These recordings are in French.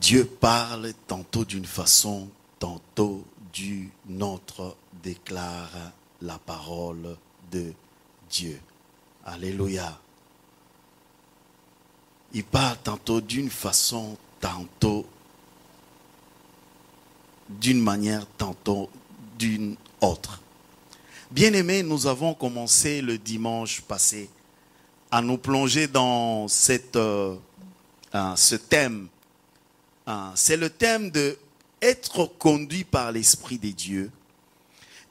Dieu parle tantôt d'une façon, tantôt d'une autre, déclare la parole de Dieu. Alléluia. Il parle tantôt d'une façon, tantôt d'une manière, tantôt d'une autre. Bien-aimés, nous avons commencé le dimanche passé à nous plonger dans ce thème. C'est le thème de être conduit par l'Esprit de Dieu.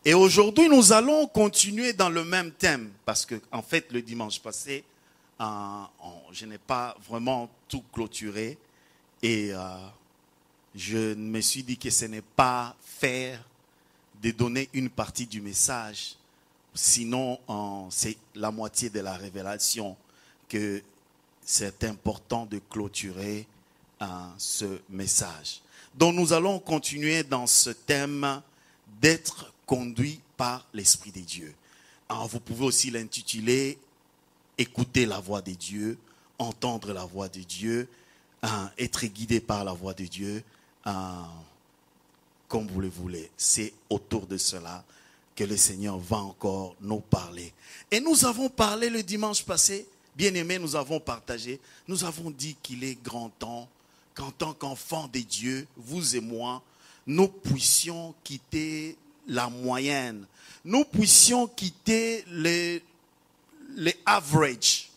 Et aujourd'hui, nous allons continuer dans le même thème parce que, en fait, le dimanche passé, je n'ai pas vraiment tout clôturé et je me suis dit que ce n'est pas faire de donner une partie du message, sinon c'est la moitié de la révélation que c'est important de clôturer ce message. Donc nous allons continuer dans ce thème d'être conduit par l'Esprit de Dieu. Alors, vous pouvez aussi l'intituler « Écouter la voix de Dieu », entendre la voix de Dieu, être guidé par la voix de Dieu, comme vous le voulez. C'est autour de cela que le Seigneur va encore nous parler. Et nous avons parlé le dimanche passé, bien-aimés, nous avons partagé, nous avons dit qu'il est grand temps qu'en tant qu'enfants de Dieu, vous et moi, nous puissions quitter la moyenne. Nous puissions quitter les average.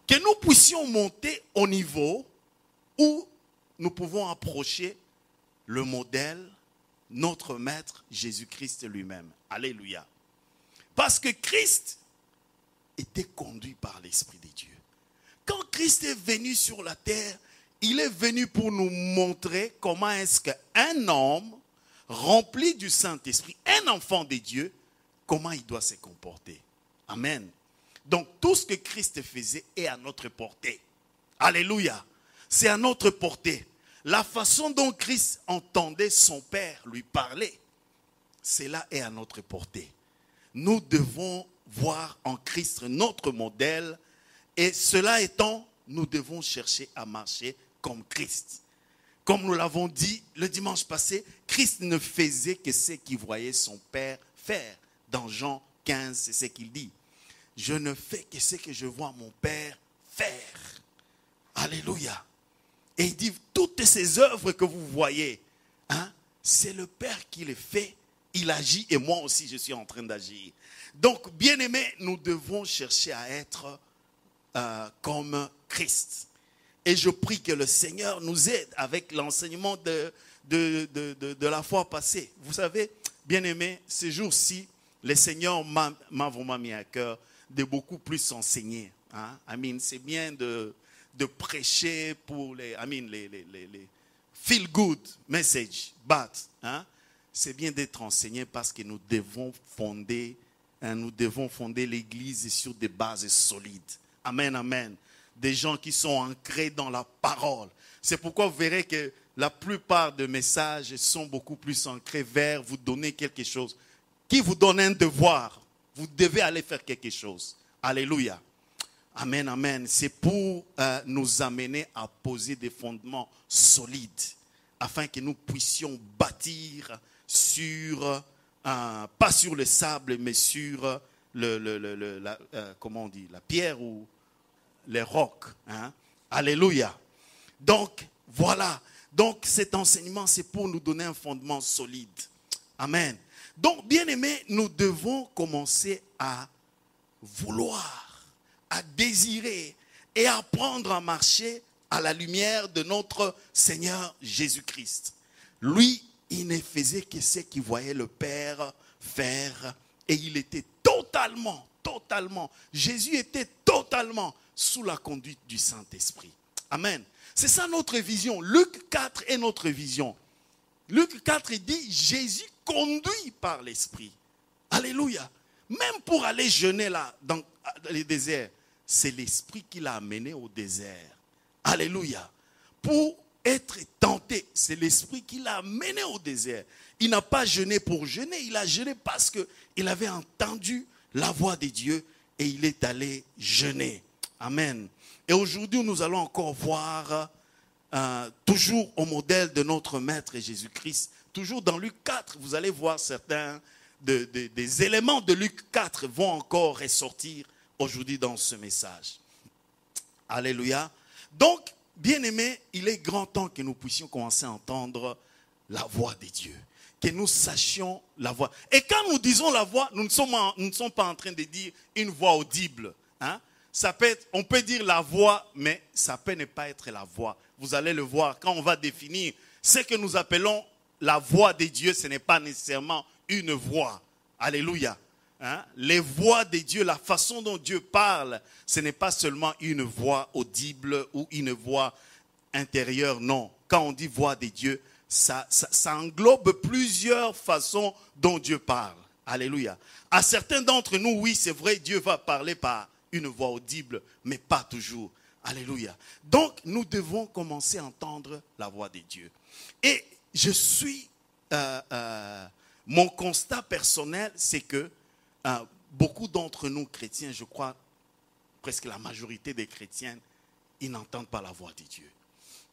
Que nous puissions monter au niveau où nous pouvons approcher le modèle, notre maître Jésus-Christ lui-même. Alléluia. Parce que Christ était conduit par l'Esprit de Dieu. Quand Christ est venu sur la terre, il est venu pour nous montrer comment est-ce qu'un homme rempli du Saint-Esprit, un enfant de Dieu, comment il doit se comporter. Amen. Donc tout ce que Christ faisait est à notre portée. Alléluia. C'est à notre portée. La façon dont Christ entendait son Père lui parler, cela est à notre portée. Nous devons voir en Christ notre modèle et cela étant, nous devons chercher à marcher comme Christ. Comme nous l'avons dit le dimanche passé, Christ ne faisait que ce qu'il voyait son Père faire. Dans Jean 15, c'est ce qu'il dit. Je ne fais que ce que je vois mon Père faire. Alléluia. Et il dit, toutes ces œuvres que vous voyez, c'est le Père qui les fait. Il agit et moi aussi je suis en train d'agir. Donc, bien aimés, nous devons chercher à être comme Christ. Et je prie que le Seigneur nous aide avec l'enseignement de la fois passée. Vous savez, bien aimés, ces jours-ci, le Seigneur m'a vraiment mis à cœur de beaucoup plus enseigner. C'est bien de prêcher pour les feel good message, but c'est bien d'être enseigné parce que nous devons fonder l'église sur des bases solides. Amen, amen. Des gens qui sont ancrés dans la parole. C'est pourquoi vous verrez que la plupart des messages sont beaucoup plus ancrés vers vous donner quelque chose. Qui vous donne un devoir, vous devez aller faire quelque chose. Alléluia. Amen, amen. C'est pour nous amener à poser des fondements solides afin que nous puissions bâtir sur, pas sur le sable, mais sur la pierre ou les rocs. Alléluia. Donc, voilà. Donc, cet enseignement, c'est pour nous donner un fondement solide. Amen. Donc, bien aimés, nous devons commencer à vouloir, à désirer et à apprendre à marcher à la lumière de notre Seigneur Jésus-Christ. Lui, il ne faisait que ce qu'il voyait le Père faire et il était totalement, Jésus était totalement sous la conduite du Saint-Esprit. Amen. C'est ça notre vision. Luc 4 est notre vision. Luc 4 il dit Jésus conduit par l'Esprit. Alléluia. Même pour aller jeûner là dans le désert, c'est l'Esprit qui l'a amené au désert. Alléluia. Pour être tenté, c'est l'Esprit qui l'a amené au désert. Il n'a pas jeûné pour jeûner, il a jeûné parce qu'il avait entendu la voix de Dieu et il est allé jeûner. Amen. Et aujourd'hui, nous allons encore voir toujours au modèle de notre Maître Jésus-Christ. Toujours dans Luc 4, vous allez voir certains des éléments de Luc 4 vont encore ressortir aujourd'hui dans ce message. Alléluia. Donc, bien-aimés, il est grand temps que nous puissions commencer à entendre la voix de Dieu. Que nous sachions la voix. Et quand nous disons la voix, nous ne sommes pas en train de dire une voix audible. Hein? Ça peut être, on peut dire la voix, mais ça peut ne pas être la voix. Vous allez le voir quand on va définir ce que nous appelons la voix de Dieu, ce n'est pas nécessairement une voix. Alléluia. Hein? Les voix de Dieu, la façon dont Dieu parle, ce n'est pas seulement une voix audible ou une voix intérieure, non. Quand on dit voix de Dieu, ça englobe plusieurs façons dont Dieu parle. Alléluia. À certains d'entre nous, oui, c'est vrai, Dieu va parler par une voix audible, mais pas toujours. Alléluia. Donc, nous devons commencer à entendre la voix de Dieu. Et je suis... mon constat personnel, c'est que beaucoup d'entre nous chrétiens, je crois presque la majorité des chrétiens, ils n'entendent pas la voix de Dieu.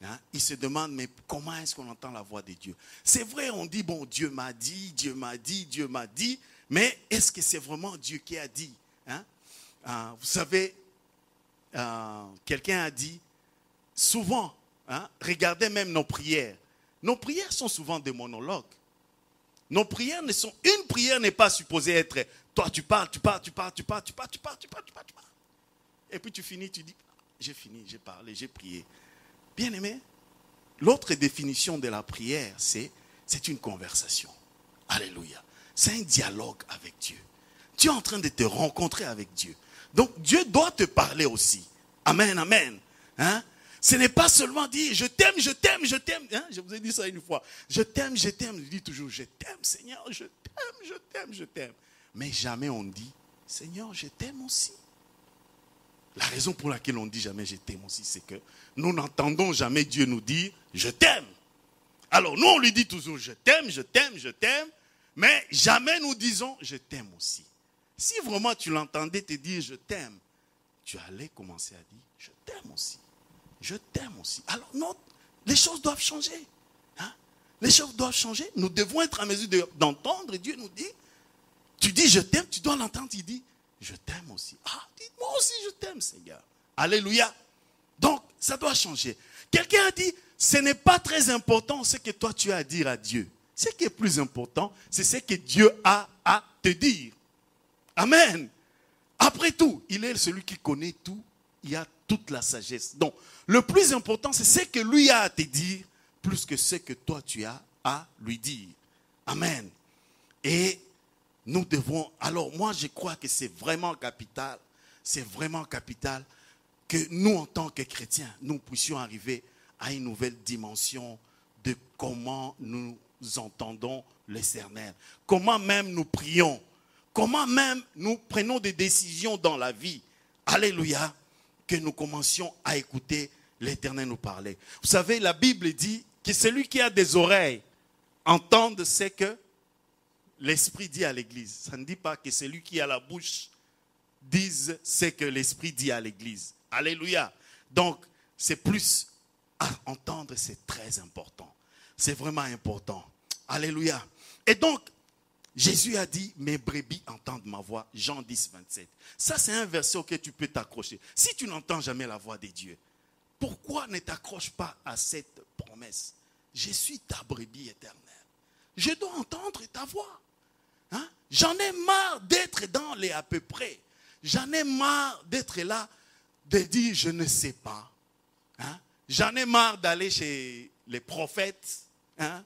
Hein? Ils se demandent, mais comment est-ce qu'on entend la voix de Dieu? C'est vrai, on dit, bon, Dieu m'a dit, Dieu m'a dit, Dieu m'a dit, mais est-ce que c'est vraiment Dieu qui a dit? Hein? Vous savez, quelqu'un a dit, souvent, hein, regardez même nos prières. Nos prières sont souvent des monologues. Nos prières ne sont... Une prière n'est pas supposée être... Toi, tu parles. Et puis tu finis, tu dis, j'ai fini, j'ai parlé, j'ai prié. Bien aimé, l'autre définition de la prière, c'est une conversation. Alléluia. C'est un dialogue avec Dieu. Tu es en train de te rencontrer avec Dieu. Donc Dieu doit te parler aussi. Amen, amen. Hein? Ce n'est pas seulement dire je t'aime, je t'aime, je t'aime. Hein? Je vous ai dit ça une fois. Je t'aime, je t'aime. Je dis toujours je t'aime, Seigneur, je t'aime, je t'aime, je t'aime. Mais jamais on dit Seigneur, je t'aime aussi. La raison pour laquelle on dit jamais je t'aime aussi, c'est que nous n'entendons jamais Dieu nous dire je t'aime. Alors nous on lui dit toujours je t'aime, je t'aime, je t'aime. Mais jamais nous disons je t'aime aussi. Si vraiment tu l'entendais te dire je t'aime, tu allais commencer à dire je t'aime aussi. Je t'aime aussi. Alors non, les choses doivent changer. Hein? Les choses doivent changer. Nous devons être en mesure d'entendre. Dieu nous dit, tu dis je t'aime, tu dois l'entendre, il dit, je t'aime aussi. Ah, dis moi aussi je t'aime Seigneur. Alléluia. Donc, ça doit changer. Quelqu'un a dit, ce n'est pas très important ce que toi tu as à dire à Dieu. Ce qui est plus important, c'est ce que Dieu a à te dire. Amen. Après tout, il est celui qui connaît tout. Il a toute la sagesse. Donc, le plus important, c'est ce que lui a à te dire, plus que ce que toi tu as à lui dire. Amen. Et nous devons, alors moi je crois que c'est vraiment capital que nous en tant que chrétiens, nous puissions arriver à une nouvelle dimension de comment nous entendons l'Éternel. Comment même nous prions. Comment même nous prenons des décisions dans la vie. Alléluia. Que nous commencions à écouter l'Éternel nous parler. Vous savez, la Bible dit que celui qui a des oreilles entende ce que l'Esprit dit à l'Église. Ça ne dit pas que celui qui a la bouche dise ce que l'Esprit dit à l'Église. Alléluia. Donc, c'est plus à entendre, c'est très important. C'est vraiment important. Alléluia. Et donc, Jésus a dit, mes brebis entendent ma voix. Jean 10, 27. Ça, c'est un verset auquel tu peux t'accrocher. Si tu n'entends jamais la voix de Dieu, pourquoi ne t'accroches pas à cette promesse? Je suis ta brebis éternelle. Je dois entendre ta voix. Hein? J'en ai marre d'être dans les à peu près. J'en ai marre d'être là, de dire je ne sais pas. Hein? J'en ai marre d'aller chez les prophètes, hein?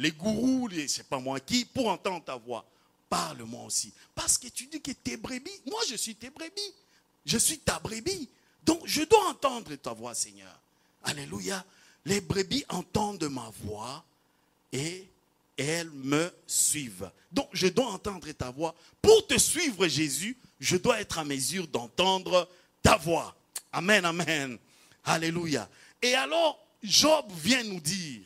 Les gourous, je ne sais pas moi qui, pour entendre ta voix. Parle-moi aussi. Parce que tu dis que tes brebis, moi je suis tes brebis. Je suis ta brebis. Donc je dois entendre ta voix, Seigneur. Alléluia. Les brebis entendent ma voix et elles me suivent. Donc je dois entendre ta voix. Pour te suivre, Jésus, je dois être en mesure d'entendre ta voix. Amen, amen. Alléluia. Et alors, Job vient nous dire,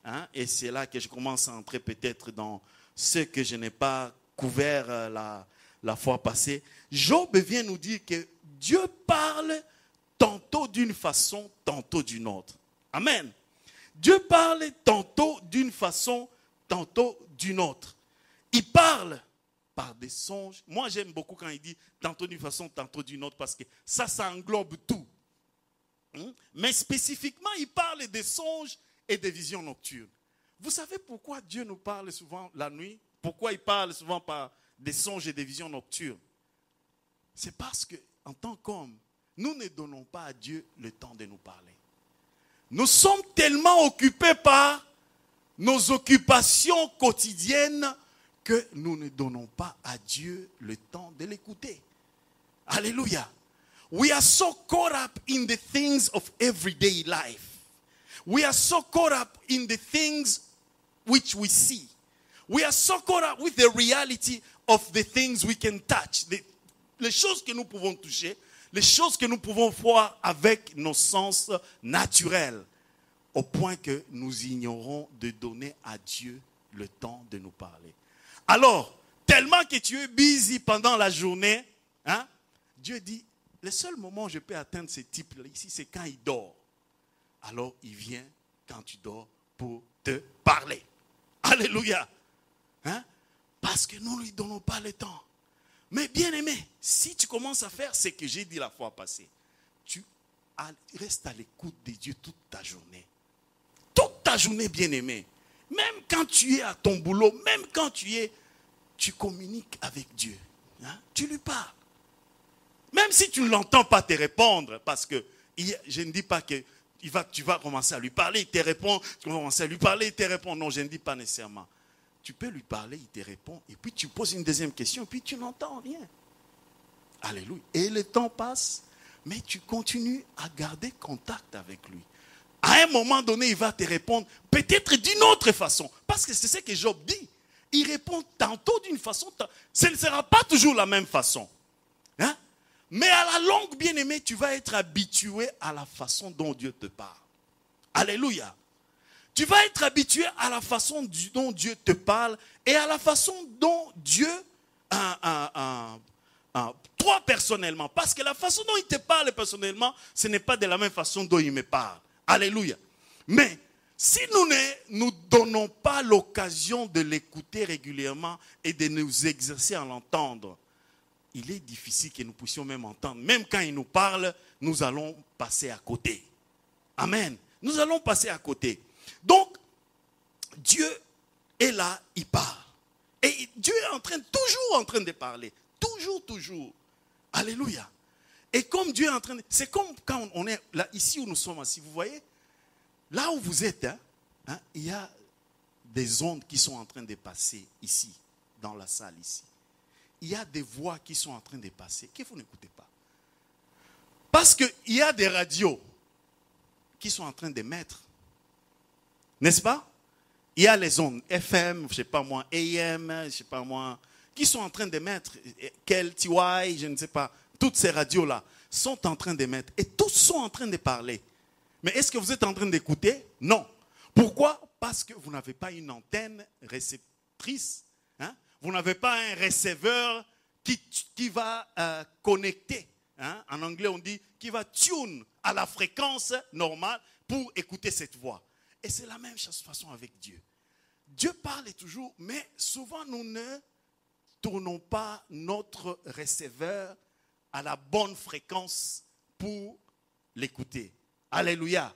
hein, et c'est là que je commence à entrer peut-être dans ce que je n'ai pas couvert la fois passée. Job vient nous dire que Dieu parle tantôt d'une façon, tantôt d'une autre. Amen. Dieu parle tantôt d'une façon, tantôt d'une autre. Il parle par des songes. Moi, j'aime beaucoup quand il dit tantôt d'une façon, tantôt d'une autre, parce que ça englobe tout. Mais spécifiquement, il parle des songes et des visions nocturnes. Vous savez pourquoi Dieu nous parle souvent la nuit? Pourquoi il parle souvent par des songes et des visions nocturnes? C'est parce qu'en tant qu'homme, nous ne donnons pas à Dieu le temps de nous parler. Nous sommes tellement occupés par nos occupations quotidiennes que nous ne donnons pas à Dieu le temps de l'écouter. Alléluia. We are so caught up in the things of everyday life. We are so caught up in the things which we see. We are so caught up with the reality of the things we can touch. Les choses que nous pouvons toucher, les choses que nous pouvons voir avec nos sens naturels, au point que nous ignorons de donner à Dieu le temps de nous parler. Alors, tellement que tu es busy pendant la journée, Dieu dit, le seul moment où je peux atteindre ce type-là ici, c'est quand il dort. Alors, il vient quand tu dors pour te parler. Alléluia. Parce que nous ne lui donnons pas le temps. Mais bien aimé, si tu commences à faire ce que j'ai dit la fois passée, tu restes à l'écoute de Dieu toute ta journée. Toute ta journée, bien aimé. Même quand tu es à ton boulot, même quand tu communiques avec Dieu. Tu lui parles. Même si tu ne l'entends pas te répondre, parce que je ne dis pas que tu vas commencer à lui parler, il te répond, tu vas commencer à lui parler, il te répond. Non, je ne dis pas nécessairement. Tu peux lui parler, il te répond, et puis tu poses une deuxième question, et puis tu n'entends rien. Alléluia. Et le temps passe, mais tu continues à garder contact avec lui. À un moment donné, il va te répondre, peut-être d'une autre façon. Parce que c'est ce que Job dit. Il répond tantôt d'une façon, ce ne sera pas toujours la même façon. Mais à la longue, bien aimé, tu vas être habitué à la façon dont Dieu te parle. Alléluia. Tu vas être habitué à la façon dont Dieu te parle et à la façon dont Dieu, toi personnellement, parce que la façon dont il te parle personnellement, ce n'est pas de la même façon dont il me parle. Alléluia. Mais si nous ne nous donnons pas l'occasion de l'écouter régulièrement et de nous exercer à l'entendre, il est difficile que nous puissions même entendre. Même quand il nous parle, nous allons passer à côté. Amen. Nous allons passer à côté. Donc, Dieu est là, il parle. Et Dieu est toujours en train de parler. Toujours. Alléluia. Et comme Dieu est en train de... C'est comme quand on est là, ici où nous sommes assis. Vous voyez, là où vous êtes, il y a des ondes qui sont en train de passer ici, dans la salle ici. Il y a des voix qui sont en train de passer, que vous n'écoutez pas. Parce qu'il y a des radios qui sont en train de mettre. N'est-ce pas? Il y a les ondes FM, je ne sais pas moi, AM, je ne sais pas moi, qui sont en train de mettre, TY, je ne sais pas, toutes ces radios-là sont en train de mettre. Et tous sont en train de parler. Mais est-ce que vous êtes en train d'écouter? Non. Pourquoi? Parce que vous n'avez pas une antenne réceptrice. Vous n'avez pas un receveur qui va connecter. En anglais, on dit qui va tune à la fréquence normale pour écouter cette voix. Et c'est la même façon avec Dieu. Dieu parle toujours, mais souvent nous ne tournons pas notre receveur à la bonne fréquence pour l'écouter. Alléluia.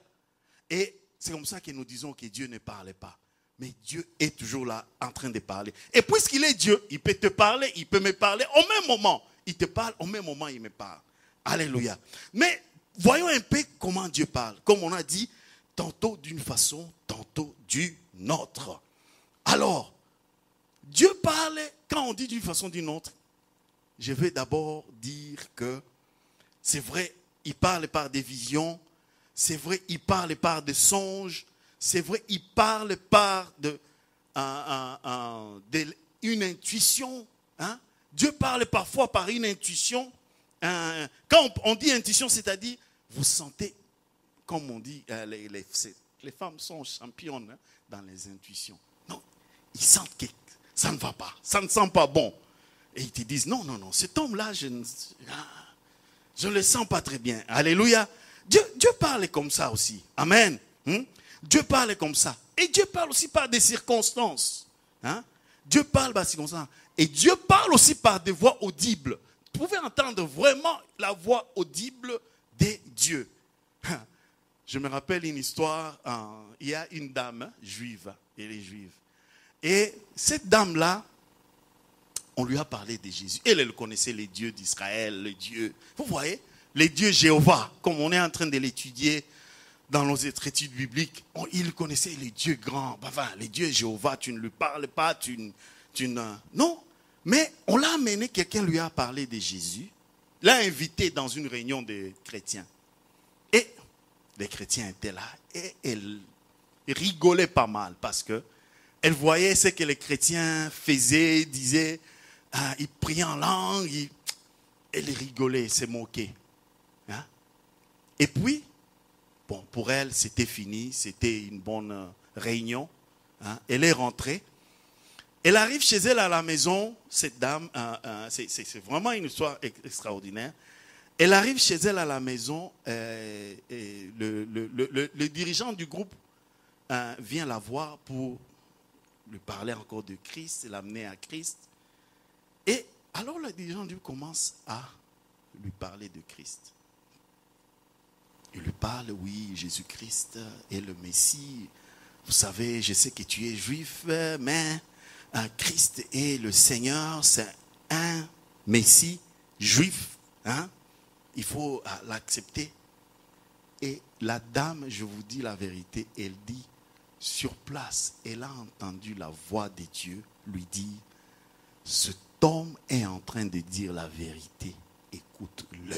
Et c'est comme ça que nous disons que Dieu ne parle pas. Mais Dieu est toujours là en train de parler. Et puisqu'il est Dieu, il peut te parler, il peut me parler au même moment. Il te parle, au même moment il me parle. Alléluia. Mais voyons un peu comment Dieu parle. Comme on a dit, tantôt d'une façon, tantôt d'une autre. Alors, Dieu parle, quand on dit d'une façon ou d'une autre, je vais d'abord dire que c'est vrai, il parle par des visions, c'est vrai, il parle par des songes, c'est vrai, il parle par une intuition. Dieu parle parfois par une intuition. Quand on dit intuition, c'est-à-dire, vous sentez, comme on dit, les femmes sont championnes dans les intuitions. Non, ils sentent que ça ne va pas, ça ne sent pas bon. Et ils te disent, non, cet homme-là, je ne le sens pas très bien. Alléluia. Dieu parle comme ça aussi. Amen. Dieu parle comme ça. Et Dieu parle aussi par des circonstances. Dieu parle par des circonstances. Et Dieu parle aussi par des voix audibles. Vous pouvez entendre vraiment la voix audible de Dieu. Je me rappelle une histoire. Il y a une dame juive. Elle est juive. Et cette dame-là, on lui a parlé de Jésus. Elle connaissait les dieux d'Israël, les dieux. Vous voyez, les dieux Jéhovah, comme on est en train de l'étudier dans nos études bibliques, il connaissait les dieux grands. Les dieux Jéhovah, tu ne lui parles pas, non. Mais on l'a amené, quelqu'un lui a parlé de Jésus, l'a invité dans une réunion de chrétiens. Et les chrétiens étaient là et elle rigolait pas mal parce que elle voyait ce que les chrétiens faisaient, disaient, ils priaient en langue, elle rigolait, se moquait. Et puis, bon, pour elle, c'était fini, c'était une bonne réunion. Elle est rentrée. Elle arrive chez elle à la maison, cette dame, c'est vraiment une histoire extraordinaire. Elle arrive chez elle à la maison, et le dirigeant du groupe vient la voir pour lui parler encore de Christ, l'amener à Christ. Et alors le dirigeant du groupe commence à lui parler de Christ. Il lui parle, oui, Jésus-Christ est le Messie. Vous savez, je sais que tu es juif, mais Christ est le Seigneur, c'est un Messie juif. Il faut l'accepter. Et la dame, je vous dis la vérité, elle dit, sur place, elle a entendu la voix de Dieu lui dire, cet homme est en train de dire la vérité, écoute-le.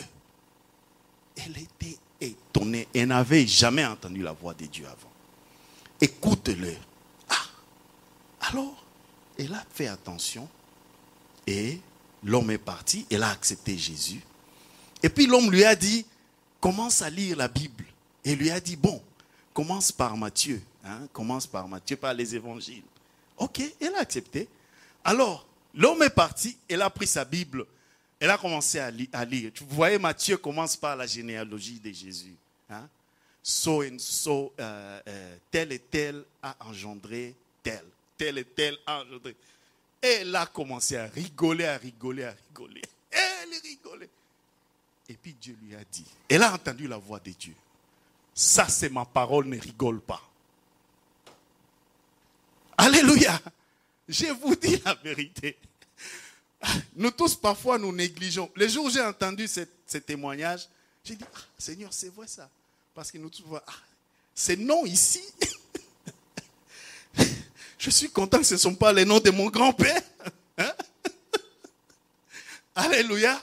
Elle était étonnée, elle n'avait jamais entendu la voix de Dieu avant. Écoute-le. Alors, elle a fait attention et l'homme est parti, elle a accepté Jésus. Et puis l'homme lui a dit, commence à lire la Bible. Et lui a dit, bon, commence par Matthieu. Commence par Matthieu, par les évangiles. Ok, elle a accepté. Alors, l'homme est parti, elle a pris sa Bible, elle a commencé à lire. Vous voyez, Matthieu commence par la généalogie de Jésus. So and so, tel et tel a engendré tel. Tel et tel a engendré. Et elle a commencé à rigoler, à rigoler, à rigoler. Elle rigolait. Et puis Dieu lui a dit, elle a entendu la voix de Dieu. Ça, c'est ma parole, ne rigole pas. Alléluia. Je vous dis la vérité. Nous tous, parfois, nous négligeons. Le jour où j'ai entendu ce témoignage, j'ai dit, Seigneur, c'est vrai ça. Parce que nous tous, ces noms ici, je suis content que ce ne sont pas les noms de mon grand-père. Alléluia.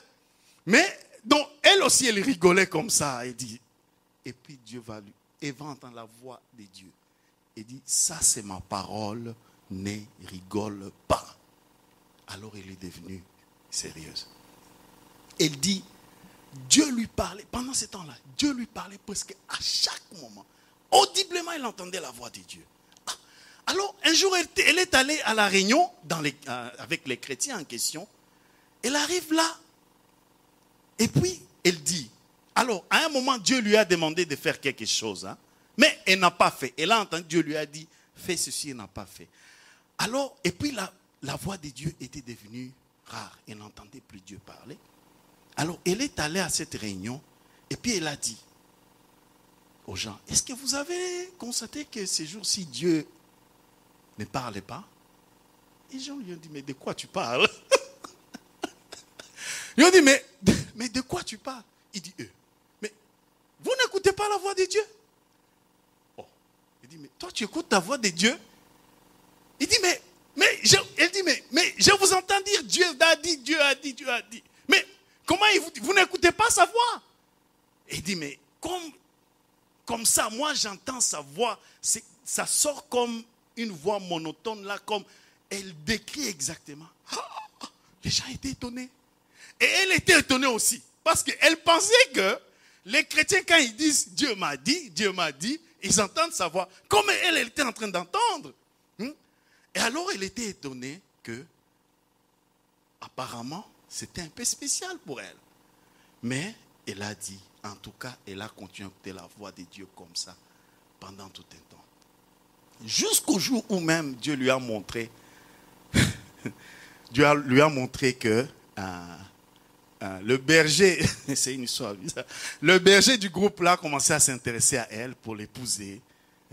Mais, donc, elle aussi, elle rigolait comme ça. Elle dit, et puis Dieu elle va entendre la voix de Dieu. Elle dit, ça c'est ma parole, ne rigole pas. Alors elle est devenue sérieuse. Elle dit, Dieu lui parlait, pendant ce temps-là, Dieu lui parlait presque à chaque moment. Audiblement, elle entendait la voix de Dieu. Alors, un jour, elle est allée à la réunion avec les chrétiens en question. Elle arrive là. Et puis, elle dit, alors, à un moment, Dieu lui a demandé de faire quelque chose. Mais elle n'a pas fait. Elle a entendu, Dieu lui a dit, fais ceci, elle n'a pas fait. Alors, et puis la voix de Dieu était devenue rare. Elle n'entendait plus Dieu parler. Alors, elle est allée à cette réunion. Et puis, elle a dit aux gens, est-ce que vous avez constaté que ces jours-ci, Dieu ne parlait pas? Et les gens lui ont dit, mais de quoi tu parles? Ils ont dit, mais de quoi tu parles? Il dit, mais vous n'écoutez pas la voix de Dieu? Oh. Il dit, mais toi tu écoutes la voix de Dieu? Il dit, elle dit, mais je vous entends dire, Dieu a dit, Dieu a dit, Dieu a dit. Mais comment vous n'écoutez pas sa voix? Il dit, mais comme ça, moi j'entends sa voix, ça sort comme une voix monotone là, comme elle décrit exactement. Les gens étaient étonnés. Et elle était étonnée aussi. Parce qu'elle pensait que les chrétiens, quand ils disent Dieu m'a dit, ils entendent sa voix. Comme elle était en train d'entendre. Et alors elle était étonnée que, apparemment, c'était un peu spécial pour elle. Mais elle a dit, en tout cas, elle a continué à écouter la voix de Dieu comme ça pendant tout un temps. Jusqu'au jour où même Dieu lui a montré, lui a montré que le berger, c'est une histoire bizarre, le berger du groupe là commençait à s'intéresser à elle pour l'épouser.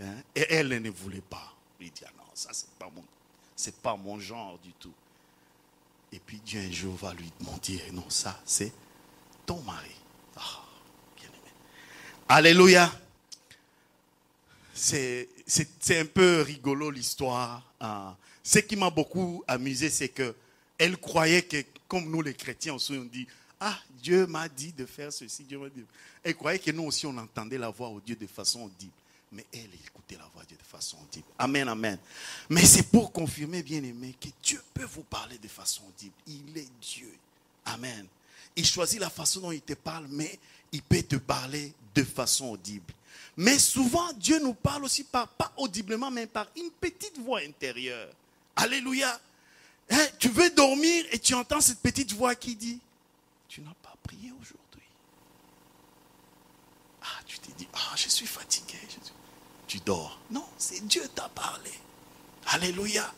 Hein, et elle ne voulait pas. Il dit, ah non, ça c'est pas mon genre du tout. Et puis Dieu un jour va lui dire, non, ça c'est ton mari. Oh, bien aimé. Alléluia. C'est un peu rigolo l'histoire. Ce qui m'a beaucoup amusé, c'est qu'elle croyait que, comme nous les chrétiens, on dit, ah, Dieu m'a dit de faire ceci, Dieu m'a dit. Elle croyait que nous aussi on entendait la voix de Dieu de façon audible. Mais elle écoutait la voix de Dieu de façon audible. Amen, amen. Mais c'est pour confirmer, bien aimé, que Dieu peut vous parler de façon audible. Il est Dieu. Amen. Il choisit la façon dont il te parle, mais il peut te parler de façon audible. Mais souvent, Dieu nous parle aussi pas audiblement, mais par une petite voix intérieure. Alléluia. Hein, tu veux dormir et tu entends cette petite voix qui dit, tu n'as pas prié aujourd'hui. Ah, tu te dis, ah, je suis fatigué. Tu dors. Non, c'est Dieu t'a parlé. Alléluia.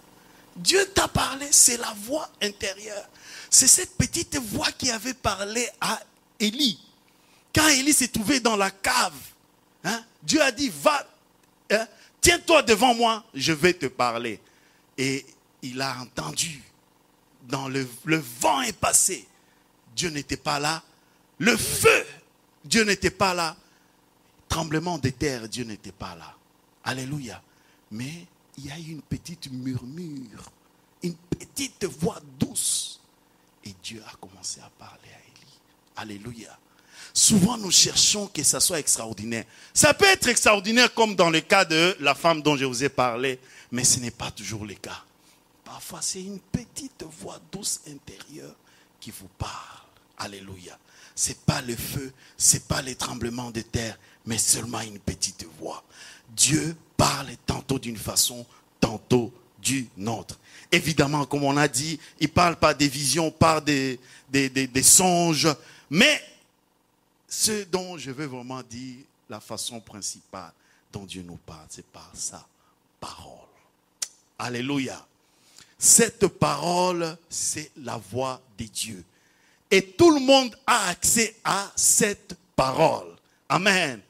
Dieu t'a parlé, c'est la voix intérieure. C'est cette petite voix qui avait parlé à Élie. Quand Élie s'est trouvé dans la cave, hein, Dieu a dit, va, hein, tiens-toi devant moi, je vais te parler. Et il a entendu. Dans le vent est passé. Dieu n'était pas là. Le feu, Dieu n'était pas là. Tremblement de terre, Dieu n'était pas là. Alléluia. Mais il y a eu une petite murmure, une petite voix douce. Et Dieu a commencé à parler à Élie. Alléluia. Souvent nous cherchons que ça soit extraordinaire. Ça peut être extraordinaire comme dans le cas de la femme dont je vous ai parlé, mais ce n'est pas toujours le cas. Parfois c'est une petite voix douce intérieure qui vous parle. Alléluia. Ce n'est pas le feu, ce n'est pas les tremblements de terre, mais seulement une petite voix. Dieu parle tantôt d'une façon, tantôt d'une autre. Évidemment, comme on a dit, il ne parle pas des visions, par des songes. Mais ce dont je veux vraiment dire, la façon principale dont Dieu nous parle, c'est par sa parole. Alléluia. Cette parole, c'est la voix de Dieu. Et tout le monde a accès à cette parole. Amen.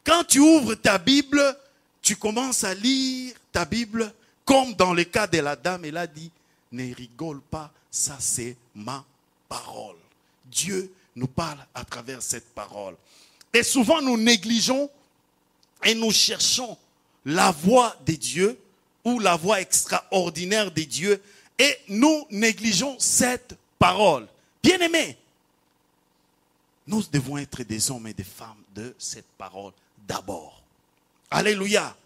Quand tu ouvres ta Bible, tu commences à lire ta Bible, comme dans le cas de la dame, elle a dit, ne rigole pas, ça c'est ma parole. Dieu nous parle à travers cette parole. Et souvent nous négligeons et nous cherchons la voix de Dieu ou la voix extraordinaire de Dieu et nous négligeons cette parole. Bien-aimés, nous devons être des hommes et des femmes de cette parole d'abord. Alléluia.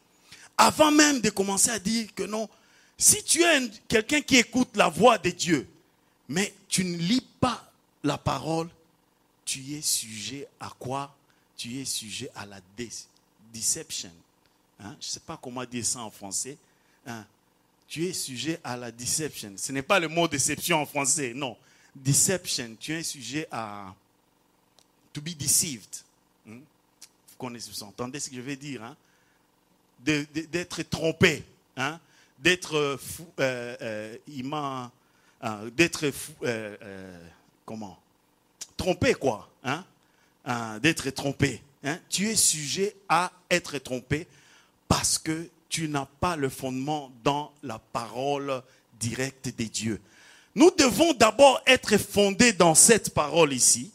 Avant même de commencer à dire que non, si tu es quelqu'un qui écoute la voix de Dieu, mais tu ne lis pas la parole, tu es sujet à quoi? Tu es sujet à la deception. Hein? Je ne sais pas comment dire ça en français. Hein? Tu es sujet à la deception. Ce n'est pas le mot déception en français, non. Deception, tu es sujet à to be deceived. Vous connaissez, vous entendez ce que je veux dire, hein? D'être trompé, hein? D'être comment? Trompé, quoi, hein? D'être trompé. Hein? Tu es sujet à être trompé parce que tu n'as pas le fondement dans la parole directe de Dieu. Nous devons d'abord être fondés dans cette parole ici.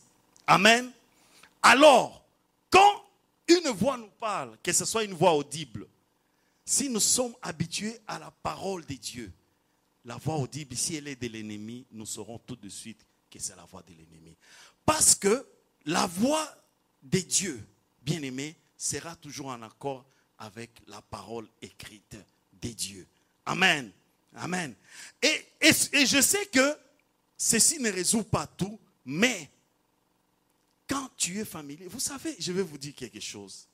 Amen. Alors, quand une voix nous parle, que ce soit une voix audible, si nous sommes habitués à la parole de Dieu, la voix audible, si elle est de l'ennemi, nous saurons tout de suite que c'est la voix de l'ennemi. Parce que la voix de Dieu, bien-aimé, sera toujours en accord avec la parole écrite de Dieu. Amen. Amen. Et je sais que ceci ne résout pas tout, mais quand tu es familier, vous savez, je vais vous dire quelque chose.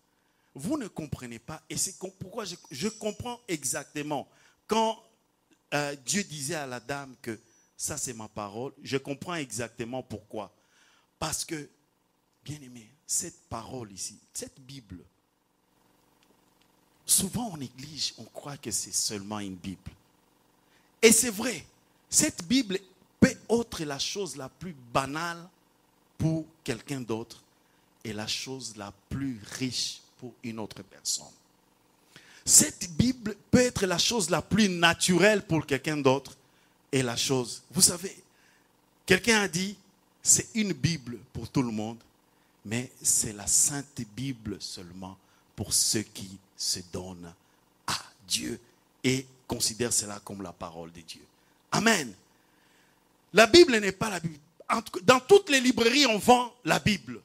Vous ne comprenez pas, et c'est pourquoi je comprends exactement. Quand Dieu disait à la dame que ça c'est ma parole, je comprends exactement pourquoi. Parce que, bien aimé, cette parole ici, cette Bible, souvent on néglige, on croit que c'est seulement une Bible. Et c'est vrai, cette Bible peut être la chose la plus banale pour quelqu'un d'autre et la chose la plus riche pour une autre personne. Cette Bible peut être la chose la plus naturelle pour quelqu'un d'autre et la chose... Vous savez, quelqu'un a dit, c'est une Bible pour tout le monde, mais c'est la Sainte Bible seulement pour ceux qui se donnent à Dieu et considèrent cela comme la parole de Dieu. Amen. La Bible n'est pas la Bible. Dans toutes les librairies, on vend la Bible.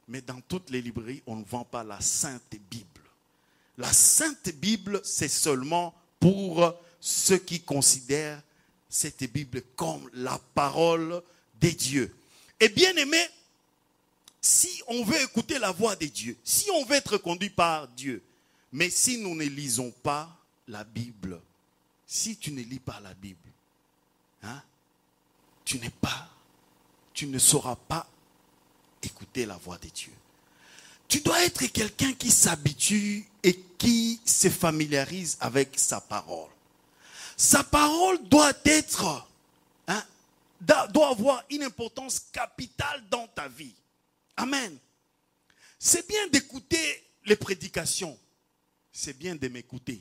Mais dans toutes les librairies, on ne vend pas la Sainte Bible. La Sainte Bible, c'est seulement pour ceux qui considèrent cette Bible comme la parole de Dieu. Et bien aimé, si on veut écouter la voix de Dieu, si on veut être conduit par Dieu, mais si nous ne lisons pas la Bible, si tu ne lis pas la Bible, hein, tu ne sauras pas écouter la voix de Dieu. Tu dois être quelqu'un qui s'habitue et qui se familiarise avec sa parole. Sa parole doit être, doit avoir une importance capitale dans ta vie. Amen. C'est bien d'écouter les prédications. C'est bien de m'écouter.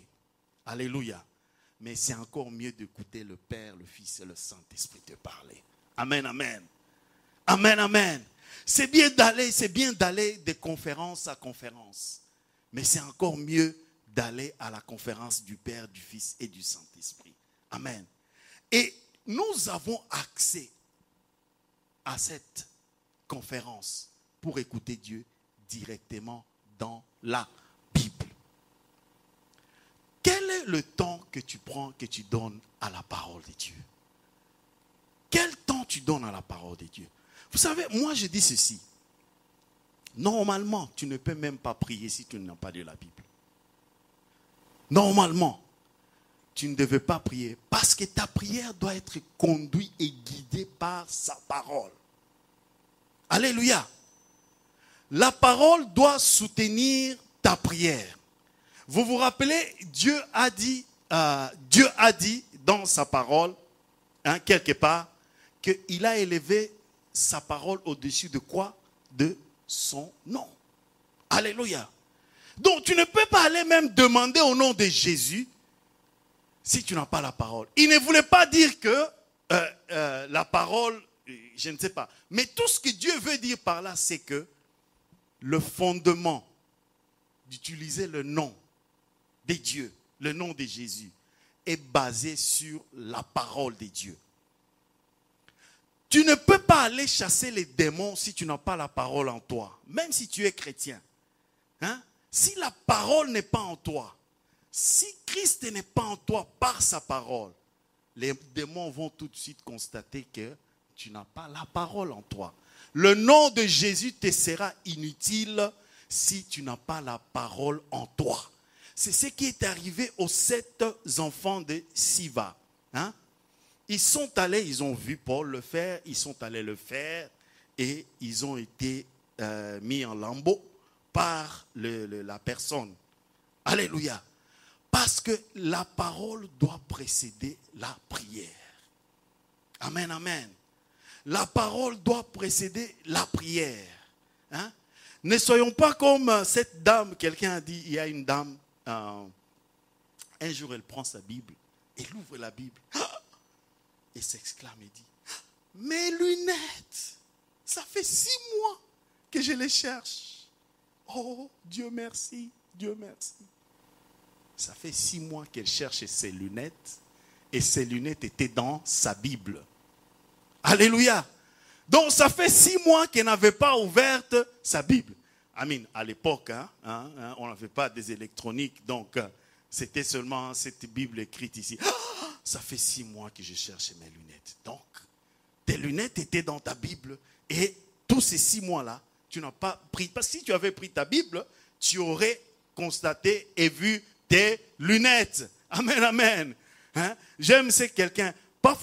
Alléluia. Mais c'est encore mieux d'écouter le Père, le Fils et le Saint-Esprit te parler. Amen, amen. Amen, amen. C'est bien d'aller de conférence à conférence. Mais c'est encore mieux d'aller à la conférence du Père, du Fils et du Saint-Esprit. Amen. Et nous avons accès à cette conférence pour écouter Dieu directement dans la Bible. Quel est le temps que tu prends, que tu donnes à la parole de Dieu? Quel temps tu donnes à la parole de Dieu? Vous savez, moi je dis ceci. Normalement, tu ne peux même pas prier si tu n'as pas de la Bible. Normalement, tu ne devais pas prier parce que ta prière doit être conduite et guidée par sa parole. Alléluia. La parole doit soutenir ta prière. Vous vous rappelez, Dieu a dit dans sa parole, quelque part, qu'il a élevé sa parole au-dessus de quoi? De son nom. Alléluia. Donc tu ne peux pas aller même demander au nom de Jésus si tu n'as pas la parole. Il ne voulait pas dire que la parole, je ne sais pas. Mais tout ce que Dieu veut dire par là, c'est que le fondement d'utiliser le nom de Dieu, le nom de Jésus, est basé sur la parole de Dieu. Tu ne peux pas aller chasser les démons si tu n'as pas la parole en toi, même si tu es chrétien. Si la parole n'est pas en toi, si Christ n'est pas en toi par sa parole, les démons vont tout de suite constater que tu n'as pas la parole en toi. Le nom de Jésus te sera inutile si tu n'as pas la parole en toi. C'est ce qui est arrivé aux 7 enfants de Siva. Ils sont allés, ils ont vu Paul le faire, ils sont allés le faire et ils ont été mis en lambeaux par la personne. Alléluia. Parce que la parole doit précéder la prière. Amen, amen. La parole doit précéder la prière. Ne soyons pas comme cette dame, quelqu'un a dit, il y a une dame, un jour elle prend sa Bible, elle ouvre la Bible et s'exclame et dit, mes lunettes, ça fait 6 mois que je les cherche. Oh, Dieu merci, Dieu merci. Ça fait 6 mois qu'elle cherche ses lunettes et ses lunettes étaient dans sa Bible. Alléluia. Donc ça fait 6 mois qu'elle n'avait pas ouvert sa Bible. Amen. À l'époque, on n'avait pas des électroniques, donc c'était seulement cette Bible écrite ici. Ça fait 6 mois que je cherche mes lunettes. Donc, tes lunettes étaient dans ta Bible et tous ces 6 mois-là, tu n'as pas pris. Parce que si tu avais pris ta Bible, tu aurais constaté et vu tes lunettes. Amen, amen. J'aime c'est quelqu'un.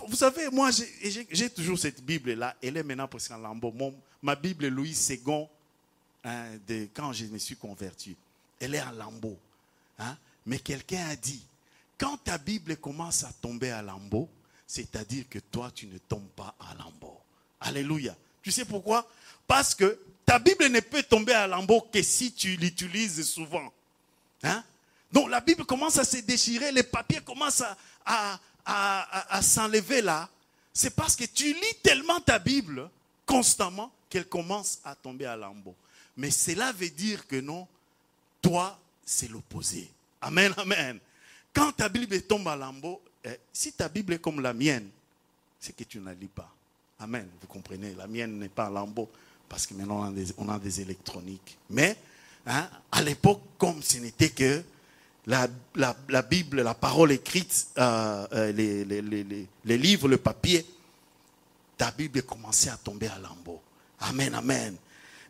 Vous savez, moi, j'ai toujours cette Bible-là. Elle est maintenant presque en lambeaux. Ma Bible, Louis II, quand je me suis converti, elle est en lambeaux. Mais quelqu'un a dit, quand ta Bible commence à tomber à lambeaux, c'est-à-dire que toi, tu ne tombes pas à lambeaux. Alléluia. Tu sais pourquoi? Parce que ta Bible ne peut tomber à lambeaux que si tu l'utilises souvent. Hein? Donc la Bible commence à se déchirer, les papiers commencent à s'enlever là. C'est parce que tu lis tellement ta Bible constamment qu'elle commence à tomber à lambeaux. Mais cela veut dire que non, toi, c'est l'opposé. Amen, amen. Quand ta Bible tombe à lambeaux, si ta Bible est comme la mienne, c'est que tu ne la lis pas. Amen, vous comprenez, la mienne n'est pas à lambeaux parce que maintenant on a des électroniques. Mais hein, à l'époque, comme ce n'était que la Bible, la parole écrite, les livres, le papier, ta Bible commençait à tomber à lambeaux. Amen, amen.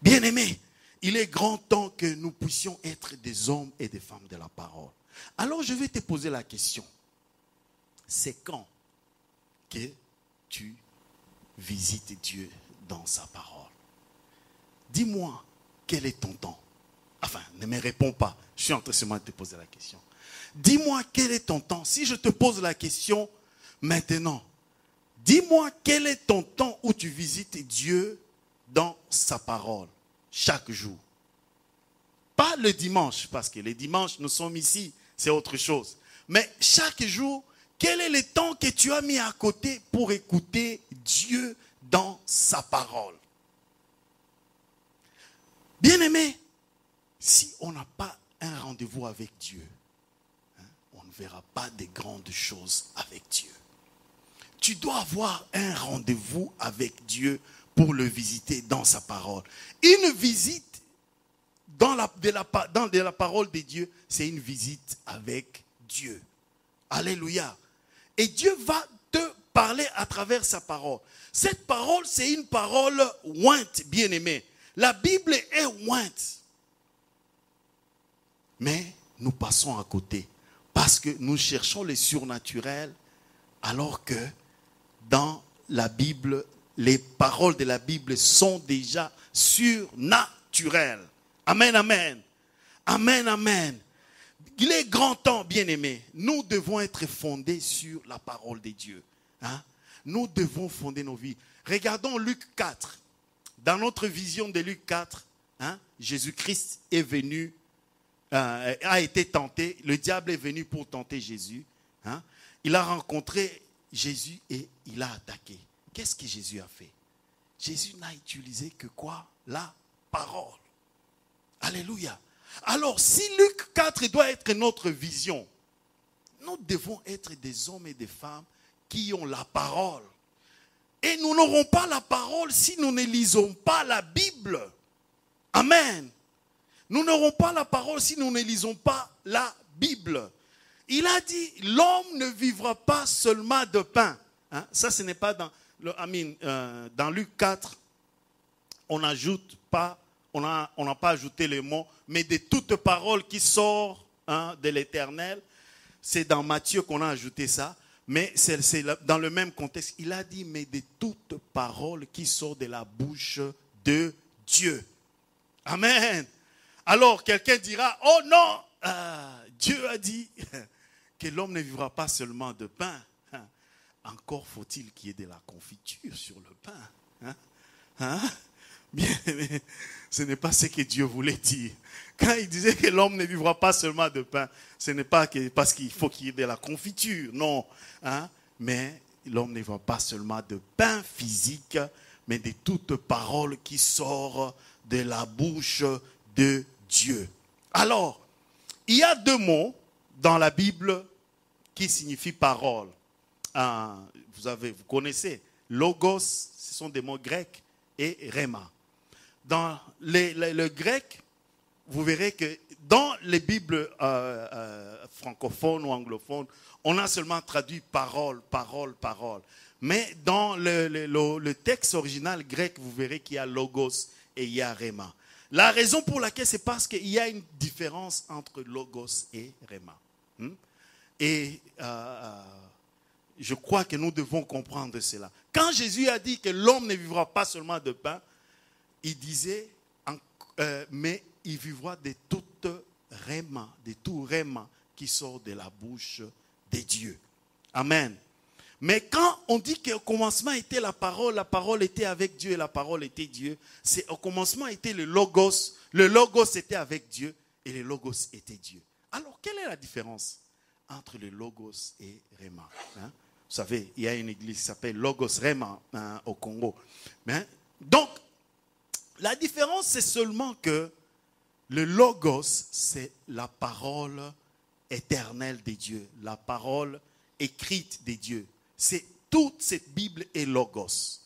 Bien-aimés, il est grand temps que nous puissions être des hommes et des femmes de la parole. Alors je vais te poser la question. C'est quand que tu visites Dieu dans sa parole? Dis-moi, quel est ton temps? Enfin, ne me réponds pas. Je suis en train seulement de te poser la question. Dis-moi, quel est ton temps? Si je te pose la question maintenant, dis-moi, quel est ton temps où tu visites Dieu dans sa parole, chaque jour? Pas le dimanche, parce que les dimanches, nous sommes ici, c'est autre chose. Mais chaque jour, quel est le temps que tu as mis à côté pour écouter Dieu dans sa parole? Bien-aimé, si on n'a pas un rendez-vous avec Dieu, on ne verra pas de grandes choses avec Dieu. Tu dois avoir un rendez-vous avec Dieu pour le visiter dans sa parole. Une visite dans la parole de Dieu, c'est une visite avec Dieu. Alléluia. Et Dieu va te parler à travers sa parole. Cette parole, c'est une parole ointe, bien-aimée. La Bible est ointe. Mais nous passons à côté parce que nous cherchons le surnaturel alors que dans la Bible, les paroles de la Bible sont déjà surnaturelles. Amen, amen. Amen, amen. Il est grand temps, bien-aimés. Nous devons être fondés sur la parole de Dieu. Hein? Nous devons fonder nos vies. Regardons Luc 4. Dans notre vision de Luc 4, hein, Jésus-Christ est venu, a été tenté. Le diable est venu pour tenter Jésus. Hein? Il a rencontré Jésus et il a attaqué. Qu'est-ce que Jésus a fait? Jésus n'a utilisé que quoi? La parole. Alléluia. Alors, si Luc 4 doit être notre vision, nous devons être des hommes et des femmes qui ont la parole. Et nous n'aurons pas la parole si nous ne lisons pas la Bible. Amen. Nous n'aurons pas la parole si nous ne lisons pas la Bible. Il a dit, l'homme ne vivra pas seulement de pain. Hein? Ça, ce n'est pas dans Luc 4. On n'ajoute pas. On n'a pas ajouté les mots, mais de toute parole qui sort de l'Éternel. C'est dans Matthieu qu'on a ajouté ça, mais c'est dans le même contexte. Il a dit, mais de toute parole qui sort de la bouche de Dieu. Amen. Alors, quelqu'un dira, oh non, Dieu a dit que l'homme ne vivra pas seulement de pain. Encore faut-il qu'il y ait de la confiture sur le pain. Hein? Bien, mais ce n'est pas ce que Dieu voulait dire. Quand il disait que l'homme ne vivra pas seulement de pain, ce n'est pas parce qu'il faut qu'il y ait de la confiture, non. Hein? Mais l'homme ne vivra pas seulement de pain physique, mais de toute parole qui sort de la bouche de Dieu. Alors, il y a deux mots dans la Bible qui signifient parole. Vous connaissez, logos, ce sont des mots grecs, et rhéma. Dans le grec, vous verrez que dans les Bibles francophones ou anglophones, on a seulement traduit parole, parole, parole. Mais dans le texte original grec, vous verrez qu'il y a logos et il y a rhéma. La raison pour laquelle, c'est parce qu'il y a une différence entre logos et rhéma. Et je crois que nous devons comprendre cela. Quand Jésus a dit que l'homme ne vivra pas seulement de pain, il disait, mais il vivra de toute rhéma, de tout rhéma qui sort de la bouche de Dieu. Amen. Mais quand on dit qu'au commencement était la parole était avec Dieu et la parole était Dieu, c'est au commencement était le logos était avec Dieu et le logos était Dieu. Alors, quelle est la différence entre le logos et Rhéma? Vous savez, il y a une église qui s'appelle Logos Rhéma au Congo. Donc, la différence, c'est seulement que le logos, c'est la parole éternelle de Dieu, la parole écrite de Dieu. C'est toute cette Bible est logos.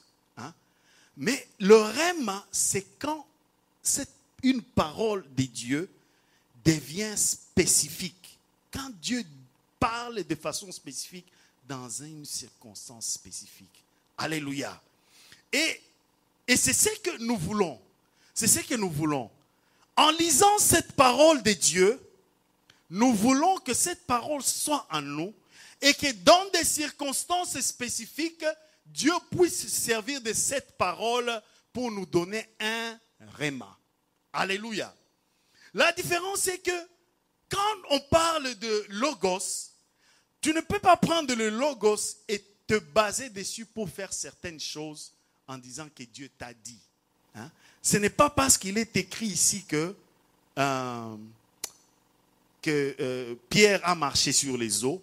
Mais le rhéma, c'est quand une parole de Dieu devient spécifique. Quand Dieu parle de façon spécifique dans une circonstance spécifique. Alléluia. Et c'est ce que nous voulons. C'est ce que nous voulons. En lisant cette parole de Dieu, nous voulons que cette parole soit en nous et que dans des circonstances spécifiques, Dieu puisse servir de cette parole pour nous donner un rhéma. Alléluia. La différence est que quand on parle de logos, tu ne peux pas prendre le logos et te baser dessus pour faire certaines choses en disant que Dieu t'a dit. Ce n'est pas parce qu'il est écrit ici que Pierre a marché sur les eaux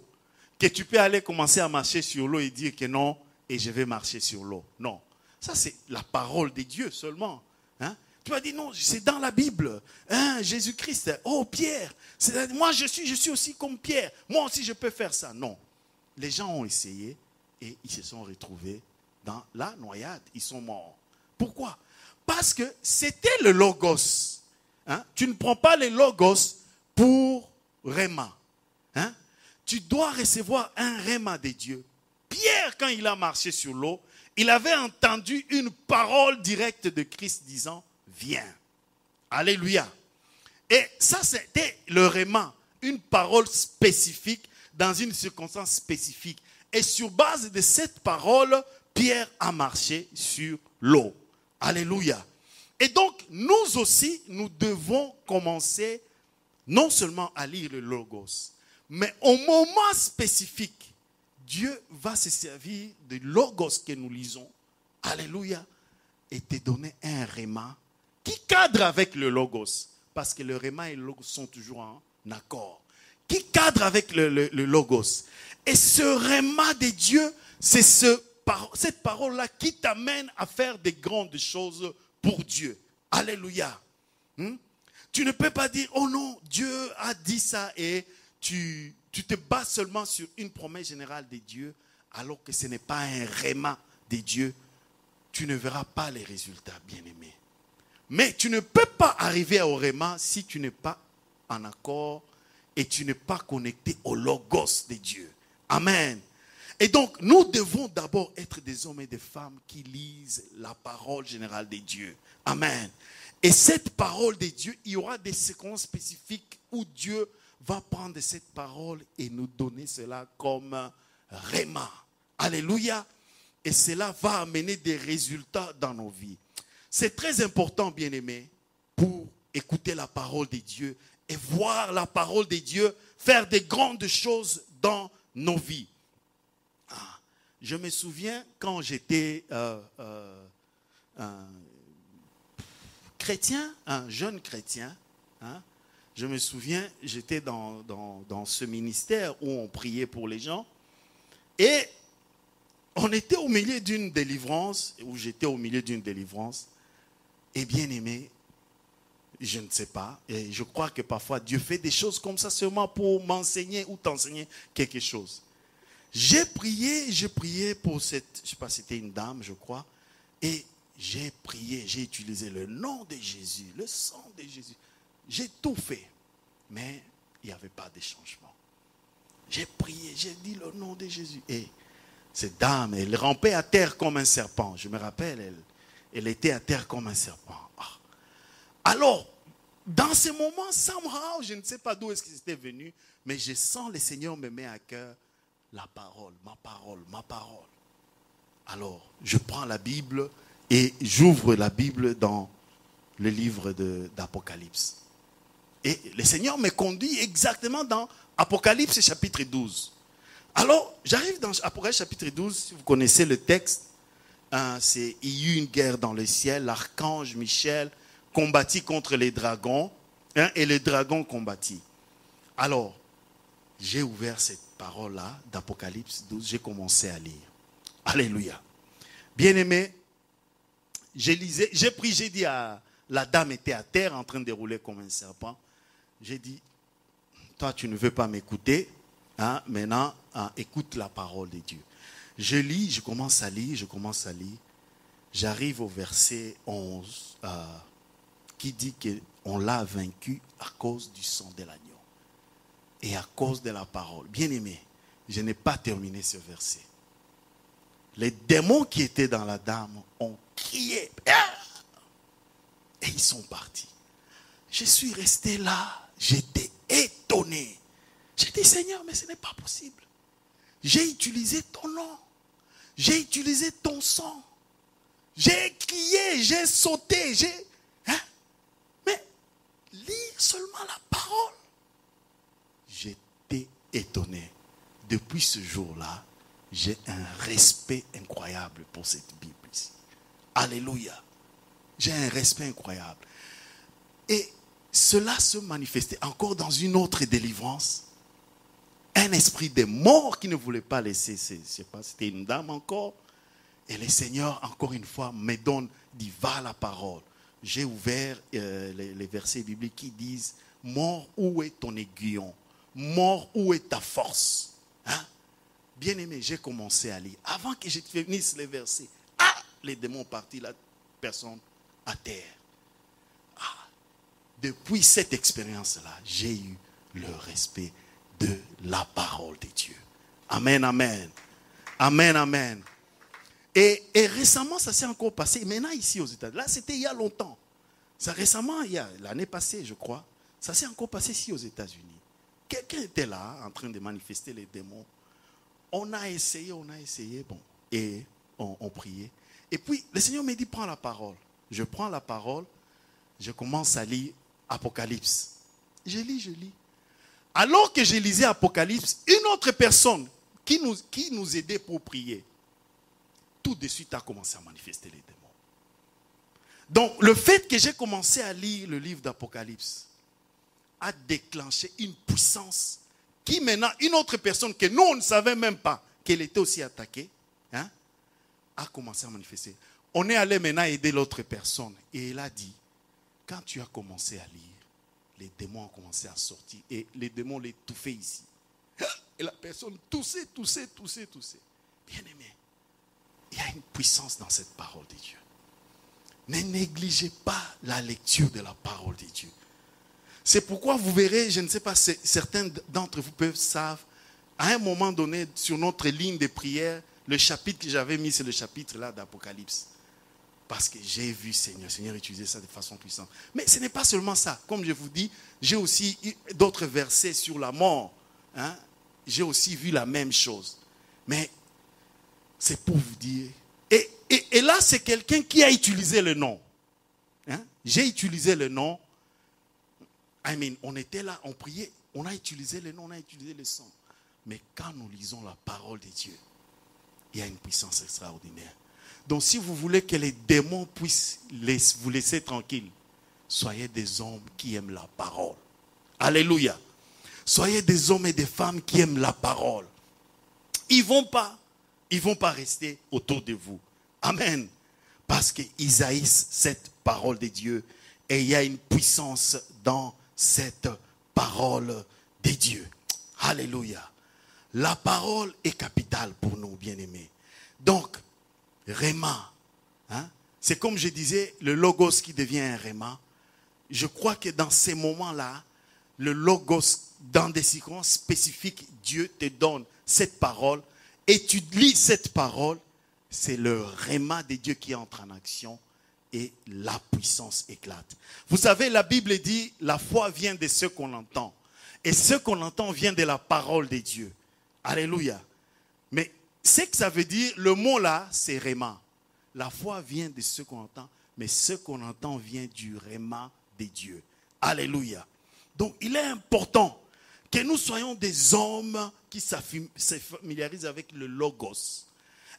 que tu peux aller commencer à marcher sur l'eau et dire que non, et je vais marcher sur l'eau. Non, ça c'est la parole de Dieu seulement. Tu vas dire non, c'est dans la Bible. Jésus-Christ, oh Pierre, moi je suis aussi comme Pierre. Moi aussi je peux faire ça. Non, les gens ont essayé et ils se sont retrouvés dans la noyade. Ils sont morts. Pourquoi? Parce que c'était le logos. Tu ne prends pas le logos pour rhéma. Tu dois recevoir un rhéma de Dieu. Pierre, quand il a marché sur l'eau, il avait entendu une parole directe de Christ disant « Viens ». Alléluia. Et ça, c'était le rhéma, une parole spécifique dans une circonstance spécifique. Et sur base de cette parole, Pierre a marché sur l'eau. Alléluia. Et donc, nous aussi, nous devons commencer non seulement à lire le logos, mais au moment spécifique, Dieu va se servir de logos que nous lisons. Alléluia. Et te donner un rhéma qui cadre avec le logos. Parce que le rhéma et le logos sont toujours en accord. Qui cadre avec le logos. Et ce rhéma de Dieu, c'est cette parole-là qui t'amène à faire des grandes choses pour Dieu. Alléluia. Tu ne peux pas dire, oh non, Dieu a dit ça et tu te bases seulement sur une promesse générale de Dieu alors que ce n'est pas un rhéma de Dieu. Tu ne verras pas les résultats, bien-aimés. Mais tu ne peux pas arriver au rhéma si tu n'es pas en accord et tu n'es pas connecté au logos de Dieu. Amen. Et donc, nous devons d'abord être des hommes et des femmes qui lisent la parole générale de Dieu. Amen. Et cette parole de Dieu, il y aura des séquences spécifiques où Dieu va prendre cette parole et nous donner cela comme rhéma. Alléluia. Et cela va amener des résultats dans nos vies. C'est très important, bien-aimés, pour écouter la parole de Dieu et voir la parole de Dieu faire des grandes choses dans nos vies. Je me souviens quand j'étais chrétien, un jeune chrétien, je me souviens, j'étais dans ce ministère où on priait pour les gens et on était au milieu d'une délivrance, où j'étais au milieu d'une délivrance, et bien aimé, je ne sais pas, et je crois que parfois Dieu fait des choses comme ça seulement pour m'enseigner ou t'enseigner quelque chose. J'ai prié pour cette, je ne sais pas, c'était une dame, je crois, et j'ai prié, j'ai utilisé le nom de Jésus, le sang de Jésus. J'ai tout fait, mais il n'y avait pas de changement. J'ai prié, j'ai dit le nom de Jésus. Et cette dame, elle rampait à terre comme un serpent. Je me rappelle, elle était à terre comme un serpent. Alors, dans ce moment, somehow, je ne sais pas d'où est-ce que c'était venu, mais je sens le Seigneur me met à cœur la parole, ma parole, ma parole. Alors, je prends la Bible et j'ouvre la Bible dans le livre d'Apocalypse. Et le Seigneur me conduit exactement dans Apocalypse chapitre 12. Alors, j'arrive dans Apocalypse chapitre 12, si vous connaissez le texte, il y eut une guerre dans le ciel, l'archange Michel combattit contre les dragons, et les dragons combattit. Alors, j'ai ouvert cette parole-là d'Apocalypse 12, j'ai commencé à lire. Alléluia. Bien-aimé, j'ai dit à la dame était à terre en train de rouler comme un serpent. J'ai dit, toi tu ne veux pas m'écouter, maintenant écoute la parole de Dieu. Je lis, je commence à lire. J'arrive au verset 11 qui dit qu'on l'a vaincu à cause du sang de l'agneau et à cause de la parole. Bien-aimé, je n'ai pas terminé ce verset. Les démons qui étaient dans la dame ont crié et ils sont partis. Je suis resté là, j'étais étonné. J'ai dit, Seigneur, mais ce n'est pas possible. J'ai utilisé ton nom, j'ai utilisé ton sang, j'ai crié, j'ai sauté, mais lire seulement la parole. J'étais étonné. Depuis ce jour-là, j'ai un respect incroyable pour cette Bible ici. Alléluia. J'ai un respect incroyable. Et cela se manifestait encore dans une autre délivrance. Un esprit de mort qui ne voulait pas laisser, je ne sais pas, c'était une dame encore. Et le Seigneur, encore une fois, me donne, dit, va à la parole. J'ai ouvert les versets bibliques qui disent, mort, où est ton aiguillon? Mort, où est ta force? Bien-aimé, j'ai commencé à lire. Avant que je finisse les versets, les démons partis, la personne à terre. Depuis cette expérience-là, j'ai eu le respect de la parole de Dieu. Amen, amen. Amen, amen. Et récemment, ça s'est encore passé. Maintenant, ici aux États-Unis. Là, c'était il y a longtemps. Ça récemment, l'année passée, je crois. Ça s'est encore passé ici aux États-Unis. Quelqu'un était là, en train de manifester les démons. On a essayé, bon. Et on priait. Et puis, le Seigneur me dit, prends la parole. Je prends la parole. Je commence à lire Apocalypse. Je lis. Alors que je lisais Apocalypse, une autre personne qui nous aidait pour prier, tout de suite a commencé à manifester les démons. Donc, le fait que j'ai commencé à lire le livre d'Apocalypse a déclenché une puissance qui maintenant, une autre personne que nous, on ne savait même pas qu'elle était aussi attaquée, a commencé à manifester. On est allé maintenant aider l'autre personne et elle a dit, quand tu as commencé à lire, les démons ont commencé à sortir et les démons l'étouffaient ici. Et la personne toussait. Bien aimé, il y a une puissance dans cette parole de Dieu. Ne négligez pas la lecture de la parole de Dieu. C'est pourquoi vous verrez, je ne sais pas, certains d'entre vous savent, à un moment donné, sur notre ligne de prière, le chapitre que j'avais mis, c'est le chapitre là d'Apocalypse. Parce que j'ai vu Seigneur utiliser ça de façon puissante. Mais ce n'est pas seulement ça. Comme je vous dis, j'ai aussi d'autres versets sur la mort. J'ai aussi vu la même chose. Mais c'est pour vous dire. Et là, c'est quelqu'un qui a utilisé le nom. J'ai utilisé le nom. On était là, on priait, on a utilisé le nom, on a utilisé le sang. Mais quand nous lisons la parole de Dieu, il y a une puissance extraordinaire. Donc si vous voulez que les démons puissent vous laisser tranquille, soyez des hommes qui aiment la parole. Alléluia. Soyez des hommes et des femmes qui aiment la parole. Ils vont pas rester autour de vous. Amen. Parce qu'ils haïssent cette parole de Dieu. Et il y a une puissance dans cette parole de Dieu. Alléluia. La parole est capitale pour nous, bien-aimés. Donc, Réma, c'est comme je disais, le logos qui devient un Réma. Je crois que dans ces moments-là, le logos, dans des circonstances spécifiques, Dieu te donne cette parole. Et tu lis cette parole, c'est le Réma de Dieu qui entre en action. Et la puissance éclate. Vous savez, la Bible dit, la foi vient de ce qu'on entend. Et ce qu'on entend vient de la parole de Dieu. Alléluia. Mais ce que ça veut dire, le mot là, c'est Réma. La foi vient de ce qu'on entend, mais ce qu'on entend vient du Réma de Dieu. Alléluia. Donc, il est important que nous soyons des hommes qui se familiarisent avec le logos.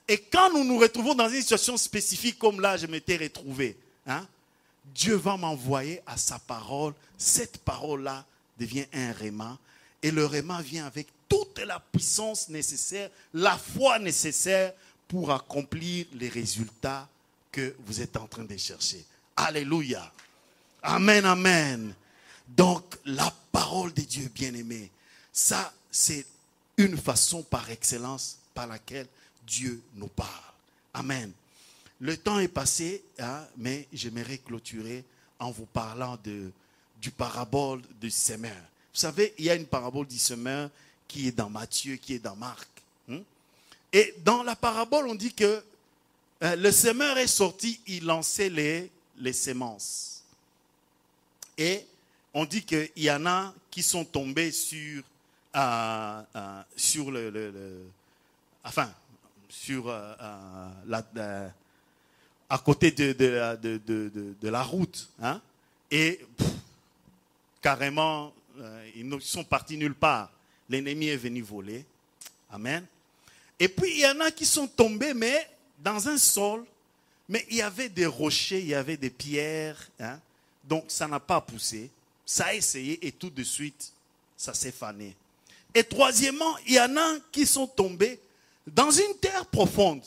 Et quand nous nous retrouvons dans une situation spécifique comme là, je m'étais retrouvé, Dieu va m'envoyer à sa parole. Cette parole-là devient un réma. Et le réma vient avec toute la puissance nécessaire, la foi nécessaire pour accomplir les résultats que vous êtes en train de chercher. Alléluia. Amen, amen. Donc, la parole de Dieu bien-aimé, ça, c'est une façon par excellence par laquelle Dieu nous parle. Amen. Le temps est passé, mais j'aimerais clôturer en vous parlant du parabole du semeur. Vous savez, il y a une parabole du semeur qui est dans Matthieu, qui est dans Marc. Et dans la parabole, on dit que le semeur est sorti, il lançait les semences. Et on dit qu'il y en a qui sont tombés à côté de la route. Et carrément, ils sont partis nulle part. L'ennemi est venu voler. Amen. Et puis, il y en a qui sont tombés, mais dans un sol. Mais il y avait des rochers, il y avait des pierres. Donc, ça n'a pas poussé. Ça a essayé et tout de suite, ça s'est fané. Et troisièmement, il y en a qui sont tombés dans une terre profonde.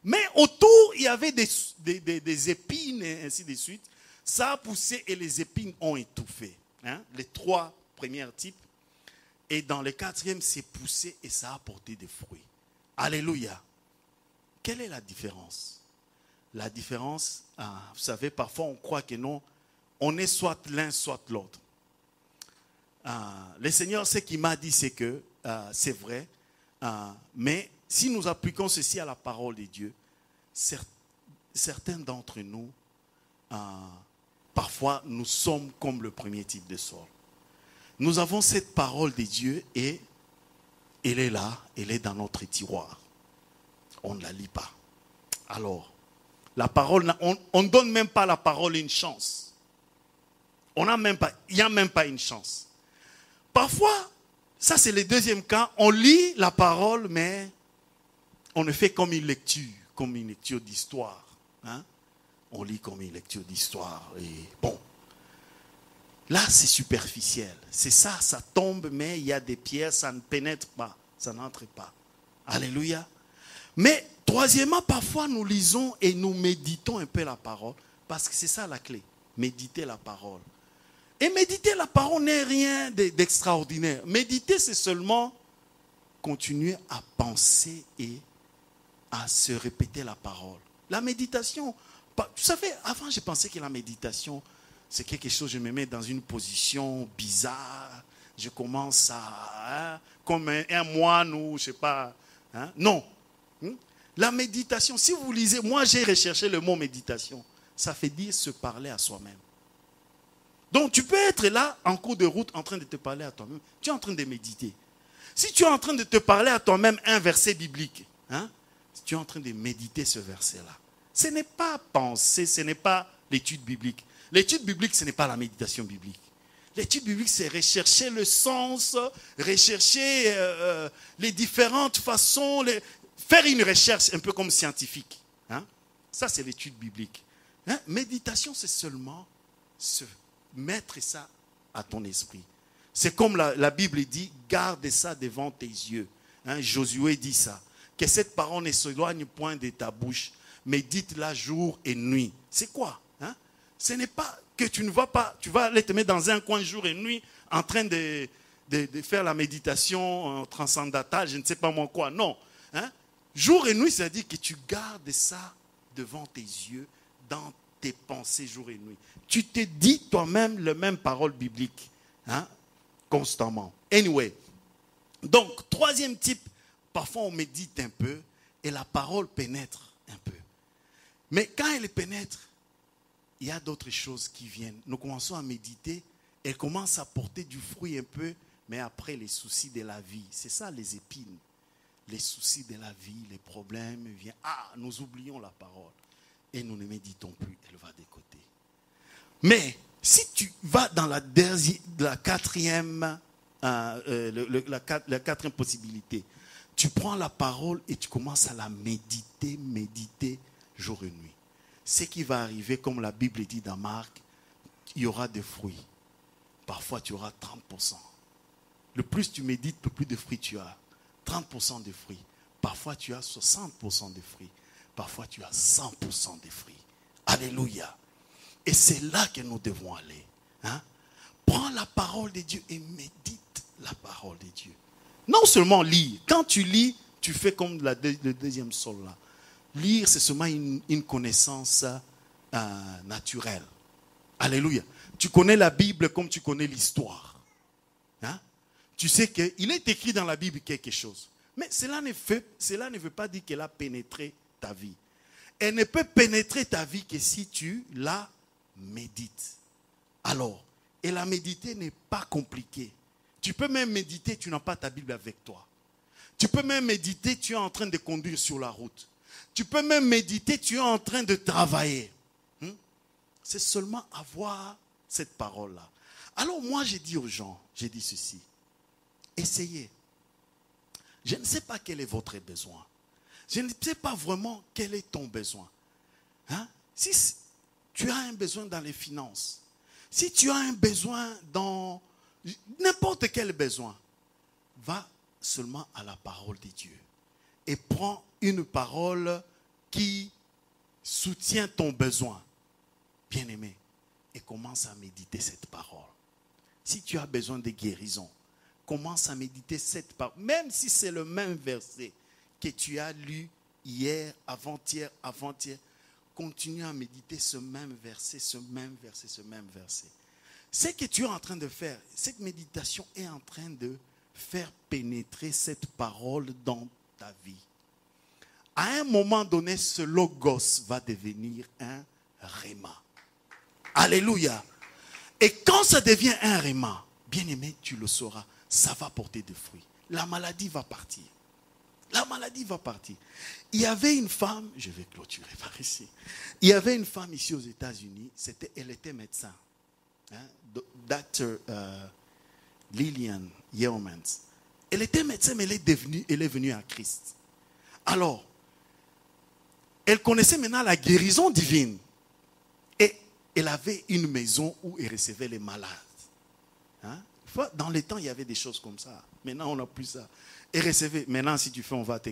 Mais autour, il y avait des épines et ainsi de suite. Ça a poussé et les épines ont étouffé. Les trois premiers types. Et dans le quatrième, c'est poussé et ça a apporté des fruits. Alléluia. Quelle est la différence? La différence, vous savez, parfois on croit que non, on est soit l'un, soit l'autre. Le Seigneur, ce qu'il m'a dit, c'est que c'est vrai, mais si nous appliquons ceci à la parole de Dieu, certains d'entre nous, parfois, nous sommes comme le premier type de sol. Nous avons cette parole de Dieu et elle est là, elle est dans notre tiroir. On ne la lit pas. Alors, la parole, on ne donne même pas à la parole une chance. Il n'y a même pas une chance. Parfois, ça c'est le deuxième cas, on lit la parole, mais on ne fait comme une lecture d'histoire. On lit comme une lecture d'histoire. Et bon, là c'est superficiel. C'est ça, ça tombe, mais il y a des pierres, ça ne pénètre pas, ça n'entre pas. Alléluia. Mais troisièmement, parfois nous lisons et nous méditons un peu la parole, parce que c'est ça la clé, méditer la parole. Et méditer la parole n'est rien d'extraordinaire. Méditer, c'est seulement continuer à penser et à se répéter la parole. La méditation, vous savez, avant je pensais que la méditation, c'est quelque chose, je me mets dans une position bizarre, je commence à, comme un moine ou je ne sais pas. Non. La méditation, si vous lisez, moi j'ai recherché le mot méditation, ça fait dire se parler à soi-même. Donc tu peux être là en cours de route en train de te parler à toi-même. Tu es en train de méditer. Si tu es en train de te parler à toi-même un verset biblique, tu es en train de méditer ce verset-là. Ce n'est pas penser, ce n'est pas l'étude biblique. L'étude biblique, ce n'est pas la méditation biblique. L'étude biblique, c'est rechercher le sens, rechercher les différentes façons, faire une recherche un peu comme scientifique. Ça, c'est l'étude biblique. Méditation, c'est seulement se mettre ça à ton esprit. C'est comme la Bible dit, garde ça devant tes yeux. Josué dit ça. Que cette parole ne s'éloigne point de ta bouche, médite-la jour et nuit. C'est quoi? Ce n'est pas que tu ne vas pas, tu vas aller te mettre dans un coin jour et nuit en train de faire la méditation transcendantale, je ne sais pas moi quoi. Non. Jour et nuit, c'est-à-dire que tu gardes ça devant tes yeux, dans tes pensées jour et nuit. Tu te dis toi-même les mêmes paroles bibliques, constamment. Anyway, donc, troisième type, parfois on médite un peu et la parole pénètre un peu. Mais quand elle pénètre, il y a d'autres choses qui viennent. Nous commençons à méditer, elle commence à porter du fruit un peu, mais après les soucis de la vie. C'est ça les épines. Les soucis de la vie, les problèmes viennent. Nous oublions la parole et nous ne méditons plus, elle va de côté. Mais Si tu vas dans la quatrième, la quatrième possibilité, tu prends la parole et tu commences à la méditer jour et nuit. Ce qui va arriver, comme la Bible dit dans Marc, il y aura des fruits. Parfois, tu auras 30%. Le plus tu médites, le plus de fruits tu as. 30% de fruits. Parfois, tu as 60% de fruits. Parfois, tu as 100% de fruits. Alléluia. Et c'est là que nous devons aller. Hein? Prends la parole de Dieu et médite la parole de Dieu. Non seulement lire. Quand tu lis, tu fais comme le deuxième sol là. Lire, c'est seulement une connaissance naturelle. Alléluia. Tu connais la Bible comme tu connais l'histoire. Hein? Tu sais qu'il est écrit dans la Bible quelque chose. Mais cela ne veut pas dire qu'elle a pénétré ta vie. Elle ne peut pénétrer ta vie que si tu la médites. Alors, et la méditer n'est pas compliqué. Tu peux même méditer, tu n'as pas ta Bible avec toi. Tu peux même méditer, tu es en train de conduire sur la route. Tu peux même méditer, tu es en train de travailler. C'est seulement avoir cette parole-là. Alors moi, j'ai dit aux gens, j'ai dit ceci. Essayez. Je ne sais pas quel est votre besoin. Je ne sais pas vraiment quel est ton besoin. Hein? Si tu as un besoin dans les finances, si tu as un besoin dans n'importe quel besoin, va seulement à la parole de Dieu et prends une parole qui soutient ton besoin, bien-aimé, et commence à méditer cette parole. Si tu as besoin de guérison, commence à méditer cette parole, même si c'est le même verset que tu as lu hier, avant-hier, continue à méditer ce même verset, ce même verset, ce même verset. Ce que tu es en train de faire, cette méditation est en train de faire pénétrer cette parole dans ta vie. À un moment donné, ce logos va devenir un rhéma. Alléluia. Et quand ça devient un rhéma, bien-aimé, tu le sauras, ça va porter des fruits. La maladie va partir. La maladie va partir. Il y avait une femme, je vais clôturer par ici. Il y avait une femme ici aux États-Unis, elle était médecin. Hein, Dr. Lillian Yeomans. Elle était médecin, mais elle est venue à Christ. Alors, elle connaissait maintenant la guérison divine. Et elle avait une maison où elle recevait les malades. Hein? Dans les temps, il y avait des choses comme ça. Maintenant, on n'a plus ça. Et recevait. Maintenant, si tu fais, on va te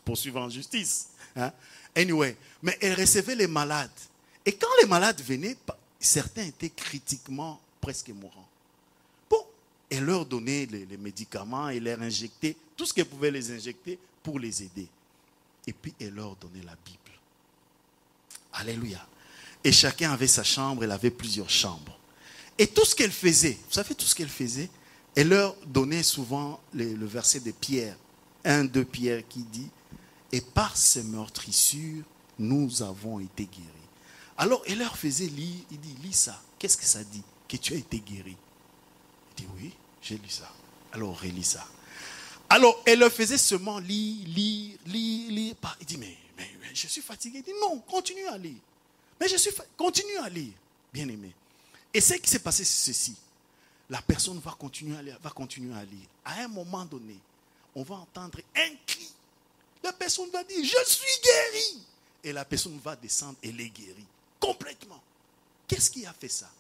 poursuivre en justice. Hein? Anyway, mais elle recevait les malades. Et quand les malades venaient, certains étaient critiquement presque mourants. Bon, elle leur donnait les médicaments, elle leur injectait tout ce qu'elle pouvait les injecter pour les aider. Et puis, elle leur donnait la Bible. Alléluia. Et chacun avait sa chambre, elle avait plusieurs chambres. Et tout ce qu'elle faisait, vous savez tout ce qu'elle faisait? Elle leur donnait souvent le verset de Pierre, 1-2 Pierre qui dit « Et par ces meurtrissures, nous avons été guéris. » Alors, elle leur faisait lire, il dit « Lis ça. Qu'est-ce que ça dit? Que tu as été guéri. » Il dit « Oui, j'ai lu ça. » Alors, relis ça. Alors, elle leur faisait seulement lire. Il dit « Mais je suis fatigué. » Il dit « Non, continue à lire. » Mais continue à lire, bien-aimé. Et ce qui s'est passé, c'est ceci. La personne va continuer à lire, À un moment donné, on va entendre un cri. La personne va dire, je suis guéri. Et la personne va descendre, elle est guérie. Complètement. Qu'est-ce qui a fait ça?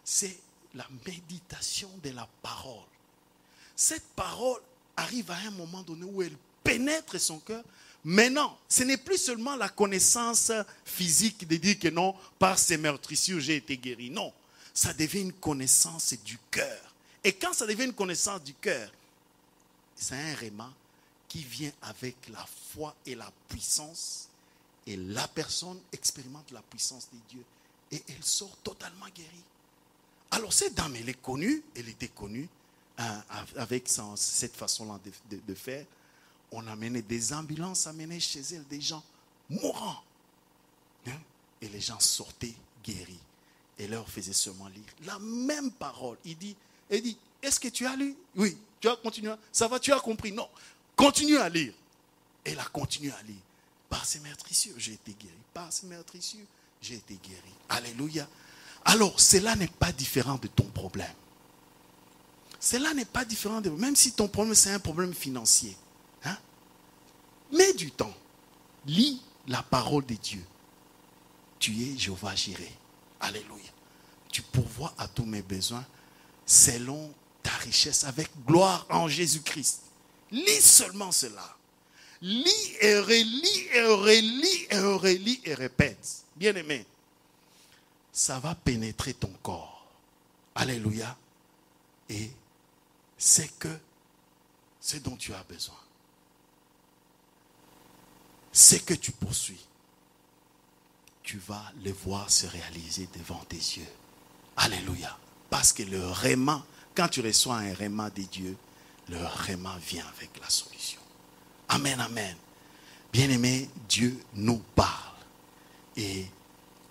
C'est la méditation de la parole. Cette parole arrive à un moment donné où elle pénètre son cœur. Maintenant, ce n'est plus seulement la connaissance physique de dire que non, par ces meurtrissures, j'ai été guéri. Non. Ça devient une connaissance du cœur. Et quand ça devient une connaissance du cœur, c'est un rhéma qui vient avec la foi et la puissance. Et la personne expérimente la puissance de Dieu. Et elle sort totalement guérie. Alors cette dame, elle était connue avec cette façon-là de faire. On amenait des ambulances, amenait chez elle des gens mourants. Hein? Et les gens sortaient guéris. Et leur faisait seulement lire la même parole. Il dit, est-ce que tu as lu? Oui, tu as continué. Ça va, tu as compris? Non, continue à lire. Et elle a continué à lire. Par ces meurtrissures, j'ai été guéri. Par ces meurtrissures, j'ai été guéri. Alléluia. alors cela n'est pas différent de ton problème. Cela n'est pas différent de... Même si ton problème, c'est un problème financier. Hein? Mets du temps. Lis la parole de Dieu. Tu es Jéhovah Jireh. Alléluia. Tu pourvois à tous mes besoins selon ta richesse avec gloire en Jésus-Christ. Lis seulement cela. Lis et relis et relis et relis et répète. Bien-aimé, ça va pénétrer ton corps. Alléluia. Et c'est que ce dont tu as besoin. Ce que tu poursuis, tu vas le voir se réaliser devant tes yeux. Alléluia. Parce que le réma, quand tu reçois un réma de Dieu, le réma vient avec la solution. Amen, amen. Bien-aimé, Dieu nous parle. Et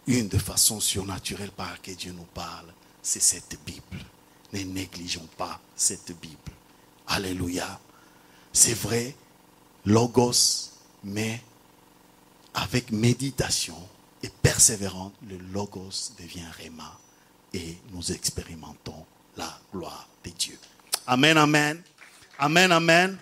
une des façons surnaturelles par laquelle Dieu nous parle, c'est cette Bible. Ne négligeons pas cette Bible. Alléluia. C'est vrai, logos, mais avec méditation et persévérance, le logos devient réma et nous expérimentons la gloire de Dieu. Amen, amen. Amen, amen.